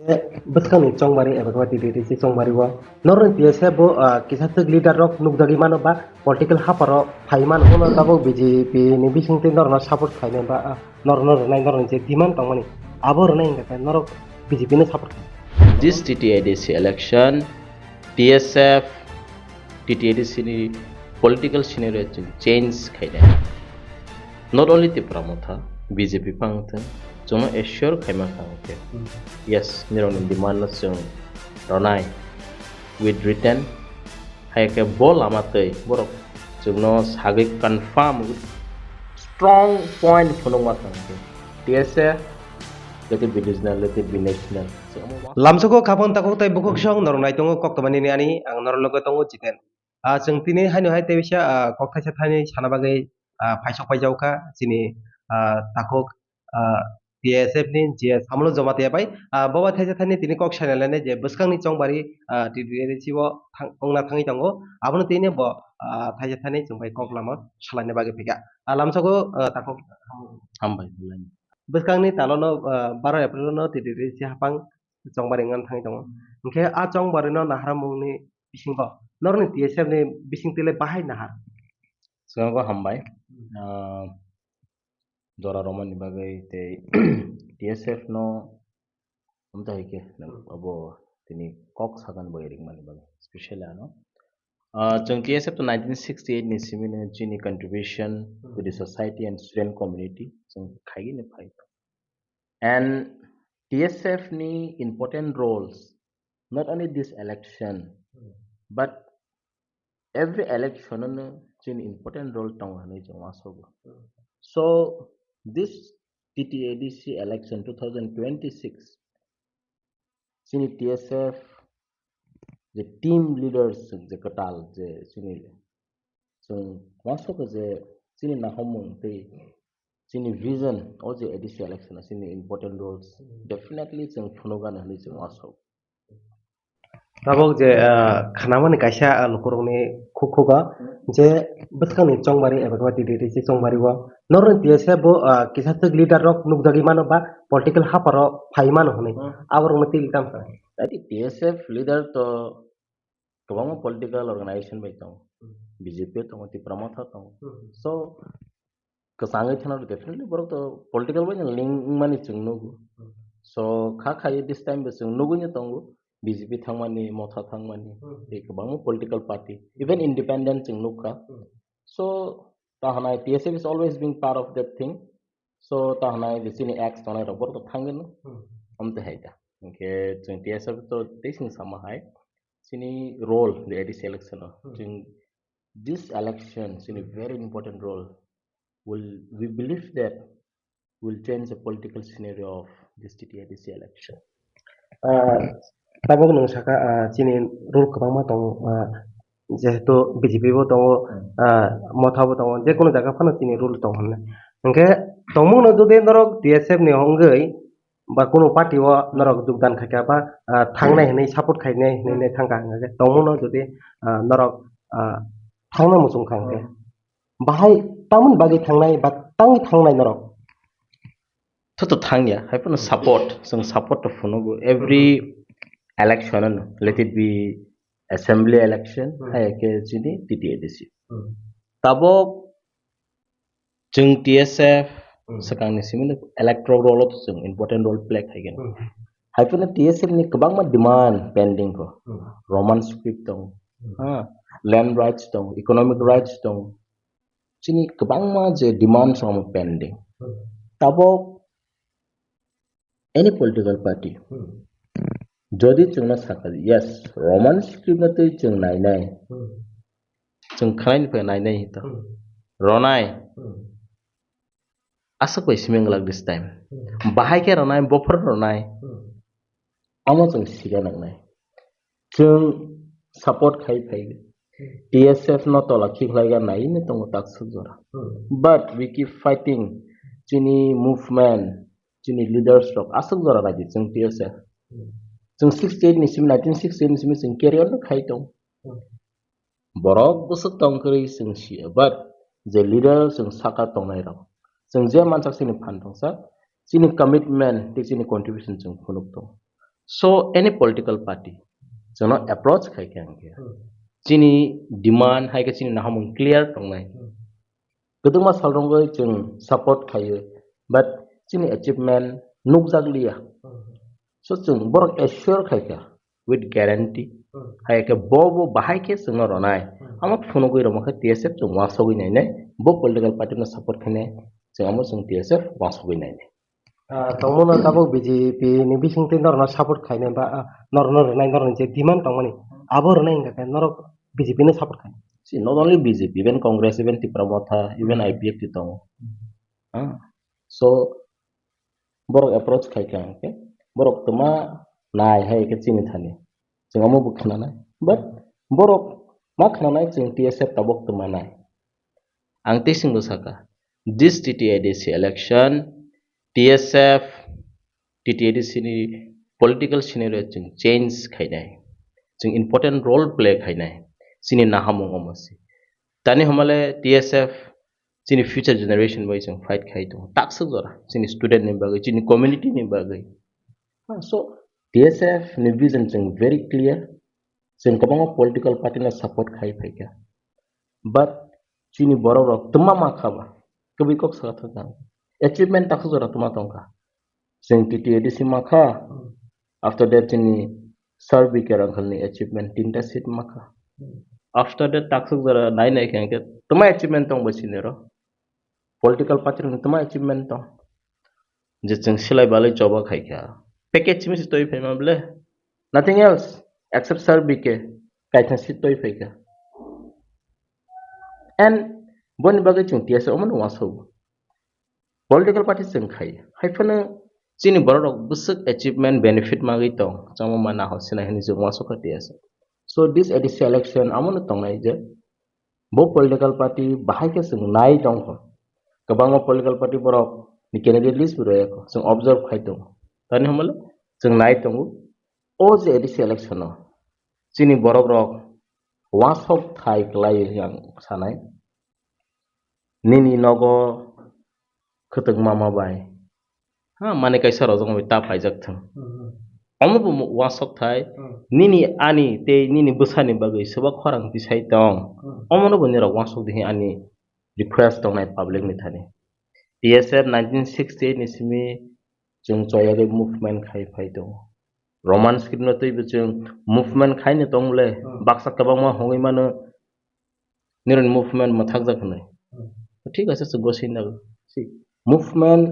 Beskang chongbari ebagwati diri si chongbari wa norun tiese bo kisatuk leader rok nugdagi mano ba political haparo phaiman hono tabo BJP ni bisingte norna support khaine ba nornor nai norun je demand tongmani abor nai ngata norok BJP ne support This TTIDC election, TSF, TTIDC ni political scenario change khaida. Not only the pramotha, BJP pangtha, jono assure khaima khangte. Yes, nirong demand na chung ronai with written hai ke bol amatei borok chungno sagi confirm strong point phunong ma khangte. TSF let it be regional, let it be national. lamsoko khapon tako tai bukok song norong nai tongo koktomani ni ani ang norong logo tongo jiten जों तिनी हानो हाय तेबिसा कक्ताइसा थानि साना बागै फाइसक फाइजावखा जिनि ताकक TSF नि जे सामलो जमा ते bye बवा थाइसा थानि तिनी कक सानालाने जे बसखांनि चंगबारि TDRCव थांना थाङि दंगो आबनो तिनी ब थाइसा थानि जोंबाय कक लामा सालायनो बागै फैगा लामसको ताकक हामबाय बसखांनि तालनो 12 April no TDRC हापां चंगबारि ngन थाङि दंगो ओंखे uh चंगबारि no नाहारामुंनि बिसिंबा norni TSF ni bising tile bahai nahar Sungo hambai Dora Roman bagai te TSF no umta hike abo tini kok sagan boyering mani bagai special ano chung TSF to 1968 ni simine chini contribution to the society and student community chung khagi ne phai and TSF ni important roles not only this election but every election in important role tong hani so this TTADC election 2026 sini TSF the team leaders the katal the sini so masuk je sini na homong te sini vision or the ADC election sini important roles definitely sing phunogan hani masuk tabok je khanamani kaisa lukurungni khukhuga je bwskangni chongbari ebagwati DDC chongbari wa norun TSF bo kisatuk leader rok nugdagi mano ba political haparo phaimano hone aborong mati litam sa tadi TSF leader to kebang political organization by tong BJP tong ti pramotha tong so kesangai chana definitely borok to political by link mani chungno so kha khai this time be chungno gu tong BJP thangmani motha thangmani e kebang political party even independent chungno kha so tahanai TSF is always being part of that thing so tahanai the sini acts tonai robor to thangin amte haida okay chung TSF to tasing sama hai sini role the ADC election this election sini very important role we believe that will change the political scenario of this TTIDC election tabok nung saka chini rule kwbangma tongo যেহেতু BJP bo tongo motha bo tongo je kono jaga phano chini rule tong homne engke tongmung no jodi norok TSF ni hongoi ba kono party o norok jogdan khaika ba thangnai hinai support khainai hinai thangka engke tongmung no jodi norok thangna musung khangke bahai tamun bagi thangnai ba tangi thangnai norok to thangya haipun support some support to phunogo every election let it be assembly election hai ke chini TTADC tabo chung TSF sakang ni simin electoral role of chung important role play khagen haipun TSF ni kabang ma demand pending ko roman script tong land rights tong economic rights tong chini kabang ma je demand som pending tabo any political party যদি जोंना साखारि yes roman script na tei जों नायनाय जों खानायनिफ्राय नायनाय हिता रनाय आसा कोइ सिमेंगलाक this time बाहाय के रनाय बफर रनाय आमा जों सिगा नांनाय जों support खाइ phi TSF no to lakhi khlaiga nai ne tong tak sujora but we keep fighting chini movement chini leaders rok asuk jora raji chung TSF chung 68 ni sim 1968 ni sim chung carry on khai tong borok busuk tong kri chung si but the leader chung saka tong nai rok chung je manchak sini phan tong sa chini commitment te chini contribution chung phunuk tong So any political party जोंनो approach खायके आंके चिनी demand हाय के चिनी नाहामुं clear तंगनाय गोदोमा सालरंगै जों support खायो but चिनी achievement नुकजागलिया so जों बरक assure खायका with guarantee हाय के बो बाहाय के जोंनो रनाय आमा फुनुगै रमखै TSF जों वासोगै नायनाय बो political party नो support खायनाय जों आमा जों TSF वासोगै नायनाय tongmono tabo BJP ni bisingti norno support khaine ba norno rnai norno je demand tongmani abo rnai ingka norok BJP ni support khaine. See, not only BJP, even Congress, even Tipramotha, even IPF titong. So, borok approach kai kang ke, borok tuma nai hai ke chini thani. Jeng amu bukhana nai, but borok ma khana nai jeng TSF tabok tuma nai. Ang tising busaka. This TTIDC election, TSF, TTIDC ni political scenario jeng change kai nai. Jeng important role play kai nai. Sini nahamung omasi. Tani hamale TSF sini future generation boy jeng fight khai to. Taksa jora sini student ni bagai, sini community ni bagai. So TSF ni vision jeng very clear. Jeng kabang political party na support khai phaika. But sini boro rok tuma ma khaba. Kabi kok sakatha kang. Achievement taksa jora tuma tongka. Jeng TTIDC ma kha. After that sini survey kerang khalni achievement tinta seat ma kha. After that taksuk jara nai nai kang ke tuma achievement tong basinero political party ni tuma achievement tong je jeng silai balai joba khai kya package mi stoi phai mable nothing else except survey ke kaitha sitoi phai kya and boni bagai chung tiasa oman waso political party jeng khai haifana chini borok busuk achievement benefit magai tong chama mana hosina hini jeng waso ka tiasa. So this ADC election amon tongnai je bo political party bahai ke sing nai tong ho kabang political party borok ni candidate list buro ko sing observe khai tong tani hamala sing nai tong o je ADC election no chini borok rok wasok thai klai yang sanai nini nogo khuteng mama bai ha mane kaisa rojong ta paijak thang amubu wasok thai nini ani te nini busani bagai seba khorang tisai tong amono boni ra wasok dihi ani request tong nai public ni thani TSF 1968 ni simi jung choyage movement khai phai tong roman script no tei jung movement khai ni tong le baksa kabang ma hongai mano niron movement mathak jak nai ঠিক আছে সুগোসিন না movement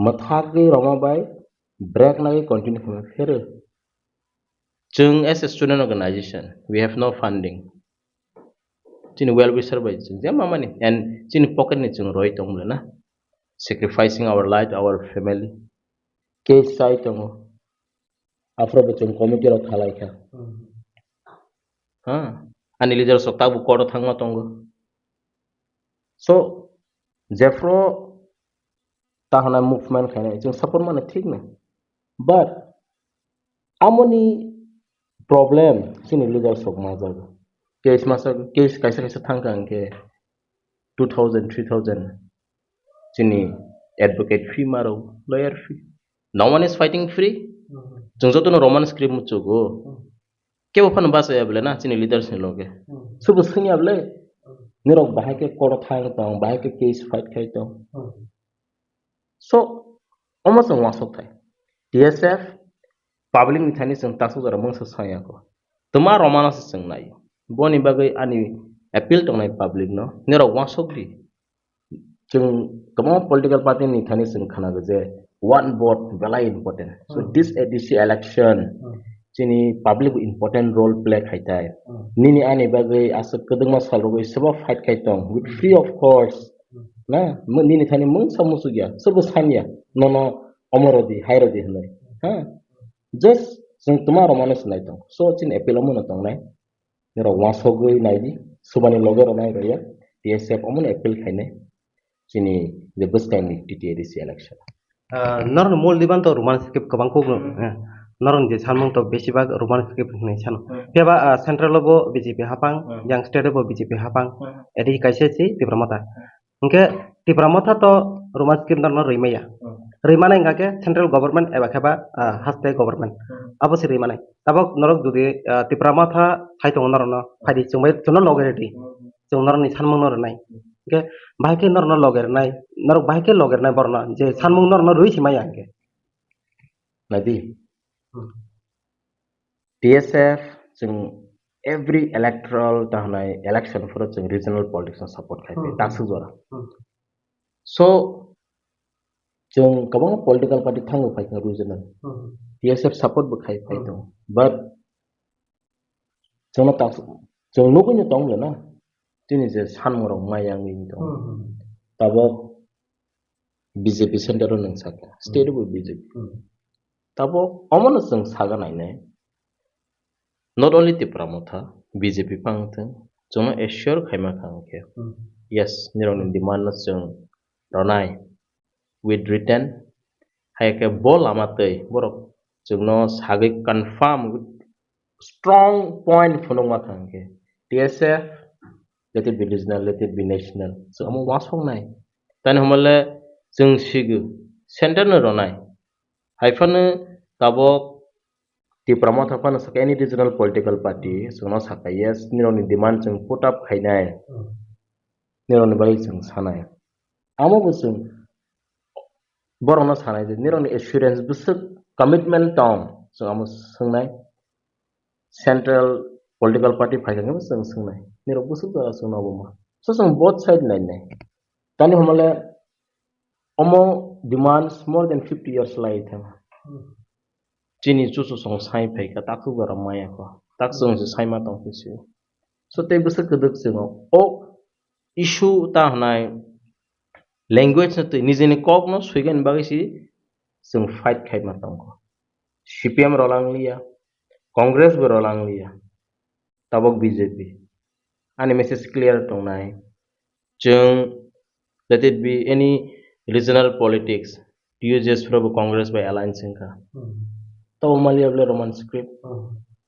mathak ge roma bai break lagi continue kama फिर जों as a student organization we have no funding chini well wisher bai जों जे mamani and chini pocket ni जों roi tong na sacrificing our life our family ke sai tong afro bachon committee ro khalai kha ha ani leader sokta bu kodo thangma tong so jefro tahana movement khane जों support mane ठीक na but amoni problem sini legal sok mazag case masag case kaisa kaisa thangka angke 2000 3000 sini advocate fee maro lawyer fee no one is fighting free jung joto no roman script muchugo ke ofan basa yable na sini leaders ni loge subu singi able nirok bahai ke kodo thang tong bahai ke case fight khai tong so almost wasok thai TSF public ni thani sing taksu jara mangsa saya ko tuma romana se sing nai boni bagai ani appeal tong nai public no nero wasok di jung kamo political party ni thani sing khana je one vote very important so this ADC election chini public important role play khai tai nini ani bagai asap kedeng ma salro seba fight khai tong with free of course na nini thani mung samusu gya sobo sanya no omorodi hairodi hnai ha just जों tomorrow manas nai tong so chin appeal amon tong nai nero wasogoi nai di subani loger nai roya TSF amon appeal khaine chini the best time TTIDC election norno mol diban to roman skip kabang ko noron je salmong to besibag roman skip ni sano keba central lobo BJP hapang yang state lobo BJP hapang edi kaise si tipramata engke tipramata to roman skip norno rimaya rimana ingake central government eba kheba haste government abo si rimana tabok norok dudi tiprama tha thaitong norno phadi chungbai chono logereti chung norni sanmung nor nai ke bahke norno logernai norok bahke logernai borno je sanmung norno rui simai angke nadi TSF जों every electoral tahnai election for जों regional politics support खाइफे ताकसु जरा so जों गोबां political party थांगो फाइखा regional TSF support बो खाइफे दं but जोंना ताकसु जों नुगुनि दं लेना दिनै जे सानमराव मायांगि दं ताबो BJP center नों साका state बो BJP ताबो अमन जों सागा नायनाय not only Tipramotha, BJP pangtheng, jono assure khaima khangke. Yes, nirong demand jong ronai with written haike bol amatei borok jongno sagi confirm with strong point phonongma khangke. TSF let it be regional, let it be national. So amo wasong nai. Tan homale jong sigu center no ronai. Haifane tabok Tipramotha pan saka any regional political party sono saka yes nironi demand jeng put up khainai nironi bai jeng sanai amo busung borona sanai je nironi assurance busuk commitment tong so amo sungnai central political party phaigang busung sungnai niro busuk da sungna boma so sung both side nai nai tani homale amo demands more than 50 years lai tham Chini chusu song sai phai ka taksu gara maya ko taksu se sai ma tong pisi so te busa keduk singo o issue ta hanai language na te nijeni kok no suigen bagisi sung fight khai ma tong ko CPM rolang liya Congress be rolang liya tabok BJP ani message clear tong nai jung let it be any regional politics TUJS from Congress by alliance ka tau maliable Roman script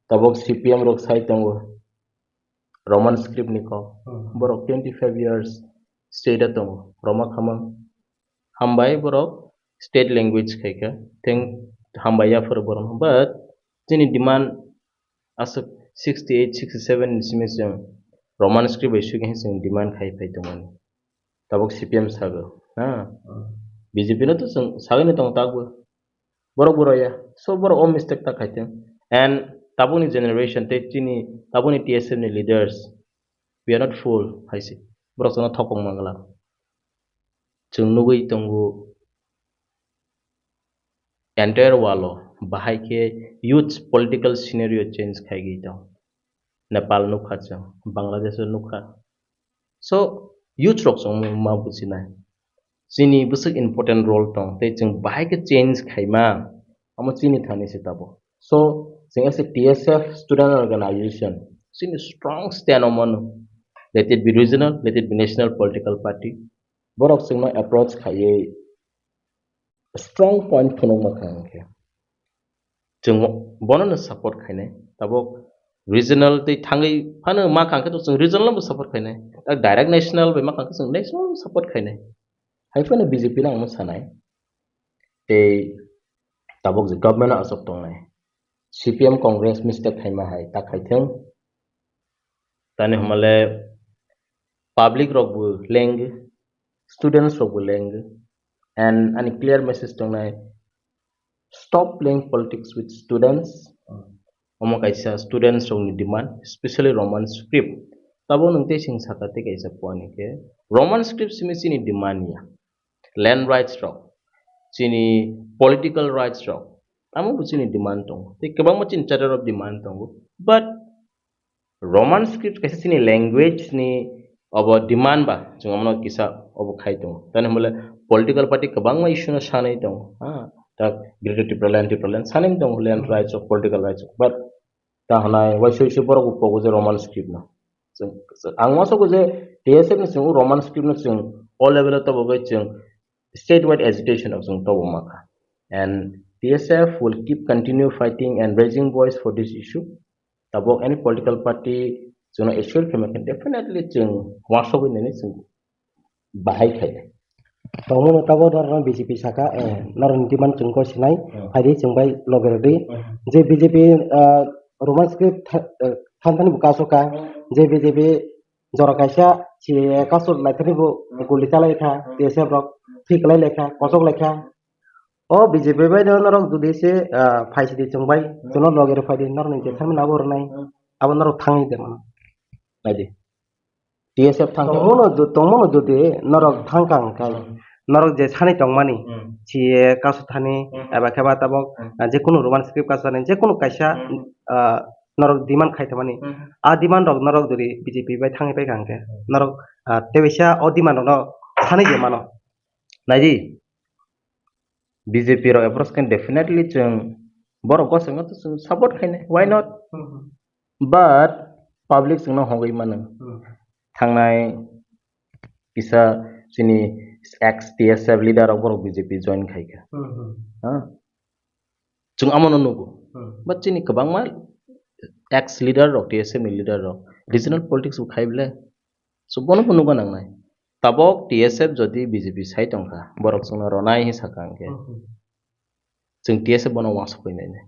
tabok CPM rok sai tango Roman script niko borok 25 years state tango Roma khama hambai borok state language khaika think hambaya for borom but tini demand as 68 67 simisem Roman script issue ke sing demand khai pai tango tabok CPM sago ha BJP no to sagani tong tagbo borok boroya so borok o mistake ta khaiten and tabuni generation te chini tabuni TSM ni leaders we are not fool haisi borok sona thopong mangala chung nugui tongu entire walo bahai ke huge political scenario change khai gi ta Nepal nukha cha Bangladesh nukha so huge rok song ma buchina chini busuk important role tong te chung bahai ke change khaima amo chini thani se tabo so sing as a TSF student organization chini strong stand on let it be regional let it be national political party borok sing no approach khaye strong point phonong ma khangke chung bono support khaine tabo regional te thangai phano ma khangke to chung regional mo support khaine direct national be ma khangke chung national support khaine haifana BJP na mo sanai te tabok je government asok tongnai CPM Congress mistake khaima hai ta khaitheng tani homale public rok bu leng students rok bu leng and ani clear message tongnai stop playing politics with students omo kaisa students rok ni demand especially Roman script tabo nungte sing sakate kaisa poni ke Roman script simisi ni demand ya land rights rok chini political rights rok amo buchini demand tong te kebang machin charter of demand tong but Roman script kaisa chini language ni abo demand ba chungamno kisa abo khai tong tane mole political party kebang ma issue na sanai tong ha ta greater Tipraland saning tong land rights of political rights but ta hanai waisho issue borok upogo je Roman script na angma so je TSF ni chung Roman script na chung all level to bogai chung statewide agitation of Zung Tobomaka. And TSF will keep continue fighting and raising voice for this issue. Tabok any political party, so no issue can definitely chung washo in any bahai khai. tongmo tabo norno BJP saka norno diman chungko sinai haidi chungbai logerdi je BJP roman script thanthani bukasoka je BJP jora kaisa si kasur laithani bu guli chalai kha tese brok thik lai lekha kosok lekha o BJP bai norok judi se phaisidi chungbai jono loger phaidi norno je thamna abor nai abo norok thangi de man naidi TSF thang tongmo judi norok thangkang kai norok je sani tongmani si kasu thani eba kheba tabok je kono roman script kasane je kono kaisa norok demand khaitamani a demand rok norok jodi BJP bai thangi pai kangke norok tebisa o demand no sani je mano naidi BJP ro approach can definitely chung borok goseng to support khaine why not but public chung no hongoi mano thangnai kisa sini ex TSF leader of BJP join khaika chung amono nugo but sini kabang mal ex leader of TSF ni leader of regional politics u khaibele so bono bono ganang nai tabok TSF jodi BJP sai tongka borok chung ronai hi sakangke chung TSF bono wasok nei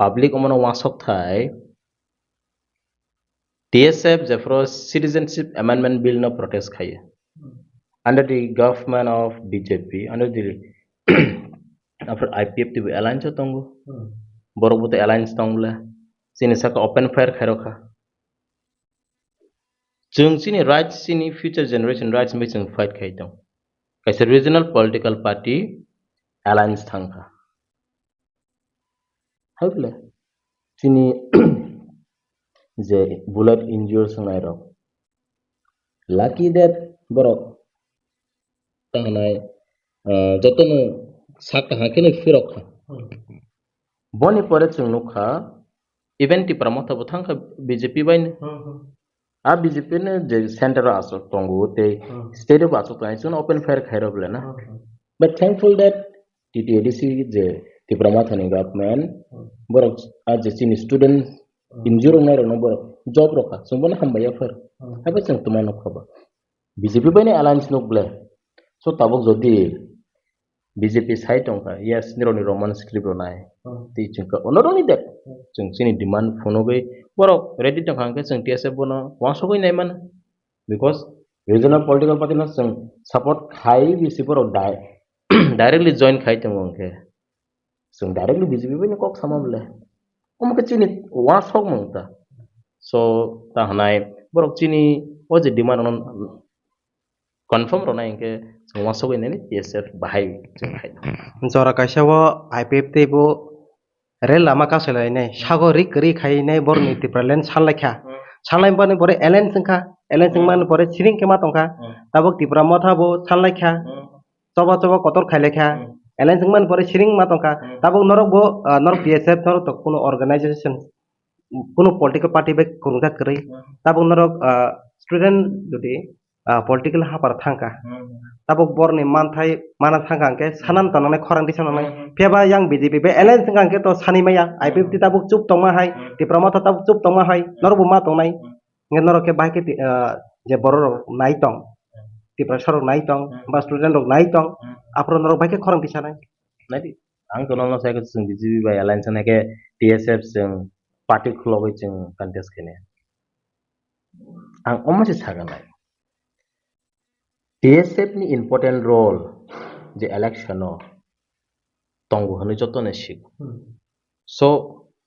public omono wasok thai TSF jefro citizenship amendment bill no protest khai under the government of BJP under the after IPF to alliance tongo borok bote alliance tongla sini saka open fire khairokha chung sini right sini future generation rights mission fight khaitong kaisa regional political party alliance thangkha haibla sini je bullet injured sangai rok lucky that borok tangnai jotono sakta hakene firokha boni pore chung nukha event ti pramotha buthangkha BJP baine a BJP ne je center asok tongo te state of asok tai chung open fire khairo blena but thankful that TTADC je ti pramotha ni government borok as a student injure ngai no borok job rokha sumbona hambaya fer haba chung tumano khoba BJP baine alliance nukble so tabok jodi BJP side tongka yes nironi roman script ronai ti chungka onoroni det chung sini demand phonogei borok ready tongkangke chung TSF bono wasogoi nai man because regional political party no chung support khai bisi borok directly join khai tongke chung directly BJP bani kok samamle omke chini wasog mangta so ta hanai borok chini oje demand on confirm ronai ke wasogoi nai TSF bahai chung khai jora kaisa wo IPF tebo rel lama kaselai nei sagorik ri khai nei borni tipralen sanlaikha sanlai bani bore elen singkha elen singman bore siring kema tongkha tabok tipra motha bo sanlaikha choba choba kotor khailekha elen singman bore siring ma tongkha tabok norok bo norok TSF norok to kono organization kono political party be kurungta kri tabok norok student jodi political hapar thangka tabok borni manthai mana thangkangke sanan tananai khorang disananai pheba yang BJP be elen singkangke to sani maya IPF ti tabok chup tongma hai tiprama ta tabok chup tongma hai norbo ma tongnai nge noroke bahke je borok nai tong tipra sorok nai tong ba student rok nai tong apro norok bahke khorang disanai nadi ang tono no sai chung BJP by alliance na ke TSF chung party khulogoi chung contest kene ang omase saga nai TSF ni important role je election no tongo hanu joto ne shik so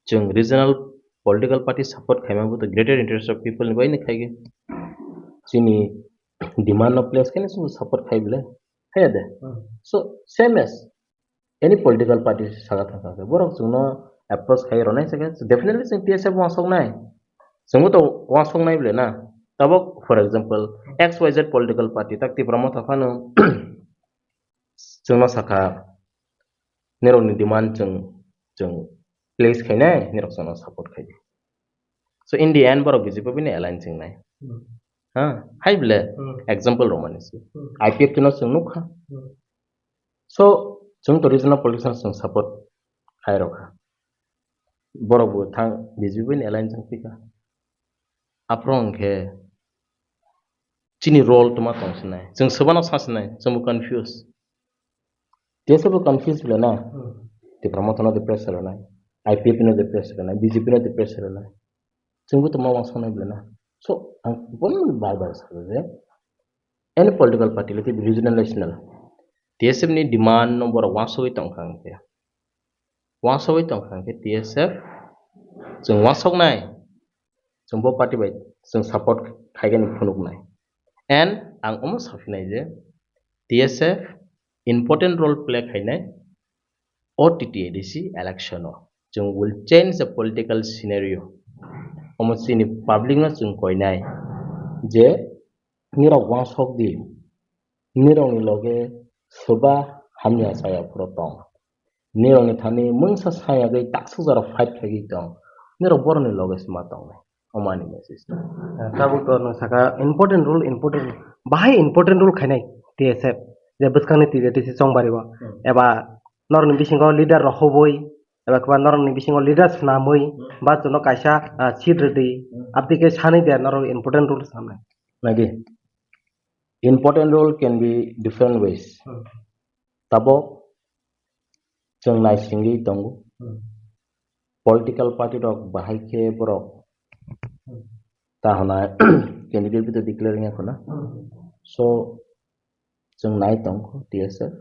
chung regional political party support khaima bu the greater interest of people ni baine khaige sini demand of place kene sung support khaibele hayade so same as any political party saga thaka borok chung no approach khai ronai sake so definitely sing TSF wasong nai sung to wasong nai ble na tabok for example XYZ political party tak ti promote afano chung no saka neroni demand chung place khaine nerok chung no support khai so in the end borok BJP bini alliance nai ha hai ble example romanis IPF no chung nukha so chung to regional politicians chung support khai rokha borok bu thang BJP bini alliance pika aprong ke chini role tuma tongsinai chung sabano sasinai chung confuse TSF confused bela na ti promoter no the pressure na IPP no the pressure na BJP no the pressure na chungbu to ma wasong na bela na so ang bon bar sa any political party like regional national TSF ni demand number 1 tong khang ke 1 tong khang ke TSF chung wasong nai chung bo party bai chung support khaigan phunuk nai and ang almost hafinai je TSF important role play khainai OTT-ADC election chung will change the political scenario almost in public na chung koinai je nirok wasok di nirok ni loge soba hamya saya protong nirok ni thani mungsa saya gai taksu jara fight khagi tong nirok bor ni loge sma tong omani message tabu to no saka important bahai important role khainai TSF je buskangni TDTC chong bariwa eba norni bisingo leader rohoboi eba kwa norni bisingo leader snamoi ba jono kaisa chidredi abdike sani de nor important role samne nagi important role can be different ways tabo chung nai singi tongu political party rok bahai ke borok ta hona candidate bito declaring khona so chung nai tong TSF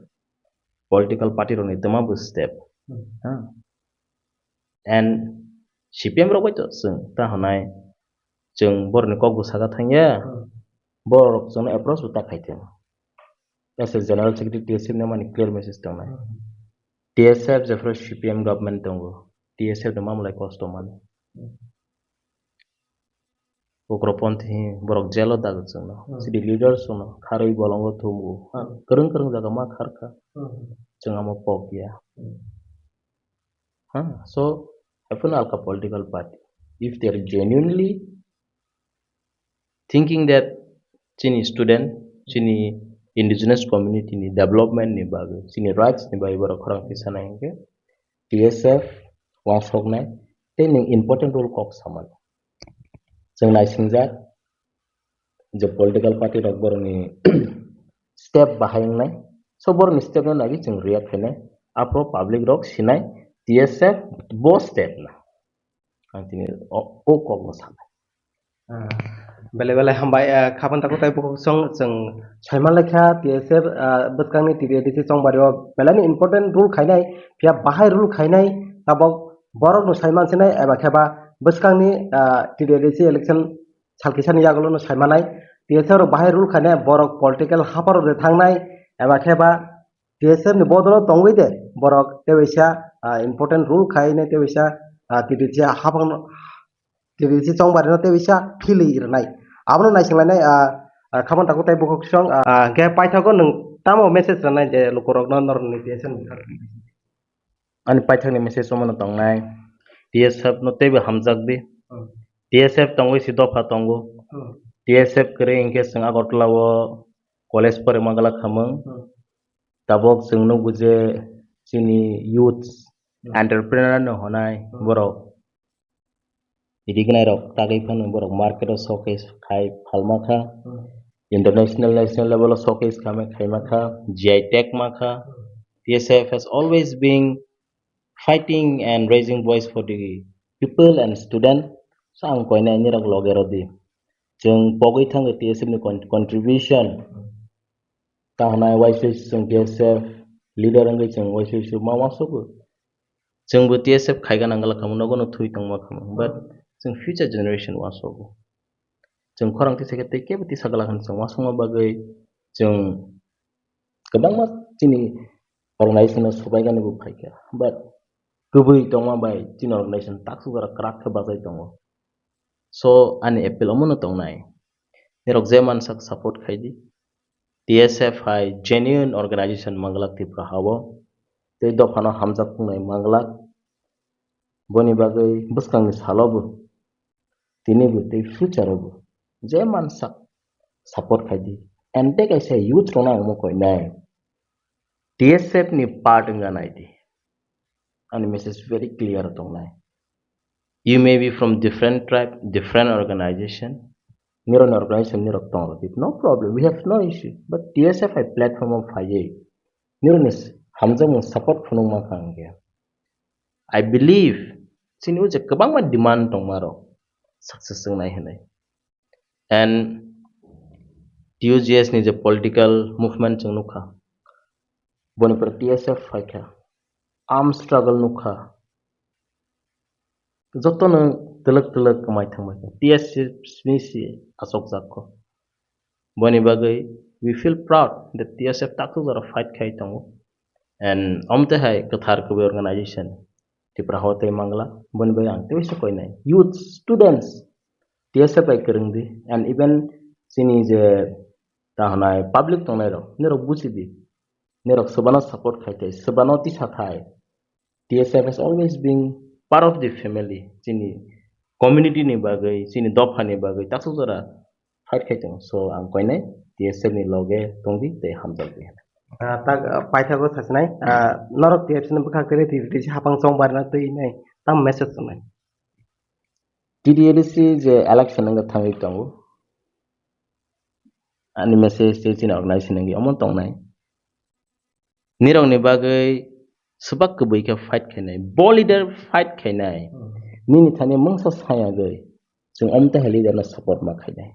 political party ro ni tama bu step and CPM ro bai to chung ta honai chung bor ni kok bu saga thangya bor chung approach uta khaiten as a general secretary TSF ne mani clear message tong nai TSF jefro CPM government tongo TSF de mamlai cost man ukroponti borok jelo dag chung city leaders no kharoi bolongo thumu kereng jaga ma kharka chung amo pokya so apun alka political party if they are genuinely thinking that chini student chini indigenous community ni development ni bag chini rights ni bai borok khorang pisana engke TSF wasok nai tening important role kok saman chung nai singjak je political party rok borni step bahayang nai so borni step na lagi chung react khane apro public rok sinai TSF bo step na antini o kok mo sama bele hambai khaban tako tai bukok song chung saima lekha TSF buskangni TDTC chong bariwa belani important rule khainai pia bahai rule khainai tabok borok no saiman sinai eba kheba buskangni TDTC election salkisani yagolo no saimanai TSF ro bahai rule khainai borok political hapar de thangnai eba kheba TSF ni bodolo tongoi de borok tebisa important rule khainai tebisa TDTC hapang TDTC chong barino tebisa phili irnai abno naisinglanai khaban tako tai bukok song ge paithago nung tamo message ranai je lokorok nor ni TSF ani paithak ni message somono tongnai TSF no tebe hamjak bi TSF tongoi si dofa tongo TSF kere ingke sing agortla wo college pore mangala khamang tabok sing no buje chini youth entrepreneur no honai borok idignai rok tagai phan borok market o showcase khai phalma kha international national level of showcase khame khaima kha GI tag ma kha TSF has always been fighting and raising voice for the people and student sang koina ni rak logero di chung pogoi thang TSF ni contribution ta hanai wise chung TSF leader ang chung wise ma wasok chung bu TSF khaiga nangala khamu no thui tongma khamu but chung future generation wasok chung khorang ti seke teke bati sagala khan chung wasong bagai chung kadang ma chini organization sobai gani bu phaika but kubui tongma bai chin organization taksu gara krak kha bazai tongo so ani appeal omono tongnai nirok jeman sak support khaidi TSF hai genuine organization manglak ti prahawo te dofano hamjak pungnai manglak boni bagai buskang ni salobu tini bu te future bu jeman sak support khaidi and te kaisa youth rona mo koi nai TSF ni part nganai di and message very clear tongnai you may be from different tribe different organization niron organization nirok tong no problem we have no issue but TSF a platform of faye niron is hamja mung support phunung ma khangge I believe sini uje kabang ma demand tong maro success jeng nai henai and TUGS ni je political movement jeng nukha boni per TSF phaikha armed struggle nukha joto no telek kamai thangmai TSF ni si asok jakko boni bagai we feel proud that TSF taktu jara fight khai tongo and omte hai kathar kabe organization tipra hote mangla boni bagai ang tewisa koi nai youth students TSF ai kerengdi and even sini je tahnai public tongnai ro nero busidi nero sabana support khaitai sabana ti sathai TSF has always been part of the family sini community ni bagai sini dopha ni bagai taksu jara fight khaitong so ang koi nai TSF ni loge tongdi te hamjal bi tak paithago thasnai norok TFC ni bukha kare ti hapang chong barna tei nai tam message sunai TDLC je election nga thangi tongo ani message te chin organization ngi amon tongnai nirong ni bagai subak kubui ka fight khainai ball leader fight khainai nini thani mungsa saya gai jung omta heli dana support ma khainai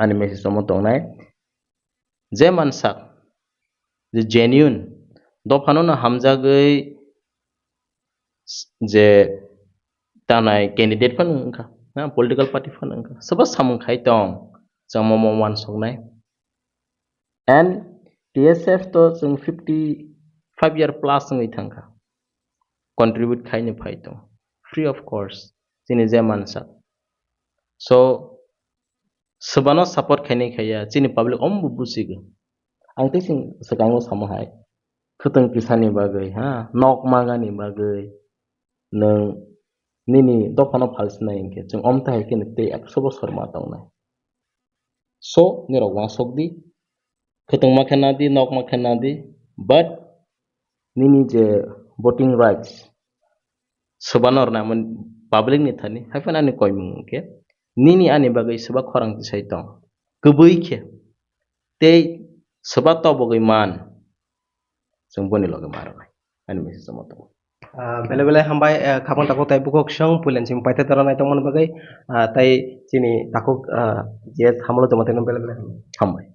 ani message amon tongnai je mansak je genuine dofano na hamja gai je tanai candidate fan ngka na political party fan ngka sabas samung khai tong jamamo wan songnai and TSF to jung 55 year plus ngai thangka contribute khai ni phai tong free of course chini je mansa so sabano support khai ni khaya chini public om busig ang te sing sakango samahai khutang kisani bagai ha nok maga ni bagai nang nini dofano phalsna inke jung omta hai kin te 100 bosor ma tongnai so niro wasok di khutang ma khana di nok ma khana di but nini je voting rights sabanor namun public ni thani haifan ani koimung ke nini ani bagai sabak khorang ti sai tong kubui ke te sabak to bagai man jung boni loge maro ani message samoto bele bele hambai khapang takuk tai bukok shong pulen sim paitha tara nai tongmon bagai tai chini takuk je thamlo jama tenam bele bele hambai